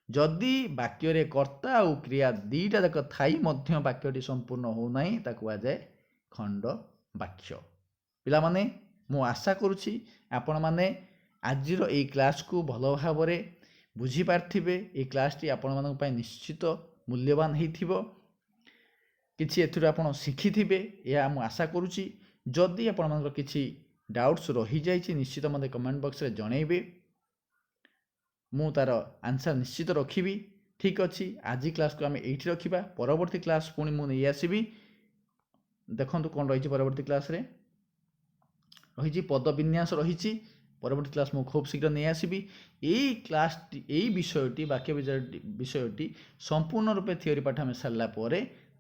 ଯଦି ବାକ୍ୟରେ କର୍ତ୍ତା ଆଉ କ୍ରିୟା ଦୁଇଟା ଯାକ ଥାଇ ମଧ୍ୟ ବାକ୍ୟଟି ସମ୍ପୂର୍ଣ୍ଣ ହେଉନାହିଁ, ତାକୁ କୁହାଯାଏ ଖଣ୍ଡ ବାକ୍ୟ। ପିଲାମାନେ ମୁଁ ଆଶା କରୁଛି ଆପଣମାନେ ଆଜିର ଏଇ କ୍ଲାସ୍କୁ ଭଲ ଭାବରେ ବୁଝିପାରିଥିବେ। ଏଇ କ୍ଲାସ୍ଟି ଆପଣମାନଙ୍କ ପାଇଁ ନିଶ୍ଚିତ ମୂଲ୍ୟବାନ ହେଇଥିବ, କିଛି ଏଥିରୁ ଆପଣ ଶିଖିଥିବେ ଏହା ମୁଁ ଆଶା କରୁଛି। ଯଦି ଆପଣମାନଙ୍କର କିଛି ଡାଉଟ୍ସ ରହିଯାଇଛି ନିଶ୍ଚିତ ମୋତେ କମେଣ୍ଟ ବକ୍ସରେ ଜଣାଇବେ, ମୁଁ ତା'ର ଆନ୍ସର୍ ନିଶ୍ଚିତ ରଖିବି। ଠିକ୍ ଅଛି, ଆଜି କ୍ଲାସ୍କୁ ଆମେ ଏଇଠି ରଖିବା। ପରବର୍ତ୍ତୀ କ୍ଲାସ୍ ପୁଣି ମୁଁ ନେଇ ଆସିବି। ଦେଖନ୍ତୁ କ'ଣ ରହିଛି ପରବର୍ତ୍ତୀ କ୍ଲାସ୍ରେ, ରହିଛି ପଦ ବିନ୍ୟାସ ରହିଛି, परवर्ती क्लास मु खूब शीघ्र नहीं आसबि क्लास विषयटी वाक्य विषयटी संपूर्ण रूपे थियोरी पाठ आम सारा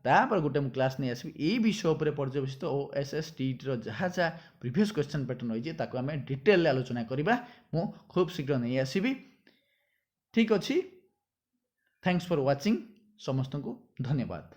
तापर गोटे मु क्लास नहीं आसबि यही विषय पर पर्यवेसित OSS TET जहाँ जहाँ प्रीवियस क्वेश्चन पैटर्न रही आम डिटेल आलोचना करवा मु खूब शीघ्र नहीं आसबि ठीक अच्छी थैंक्स फॉर वाचिंग समस्त को धन्यवाद।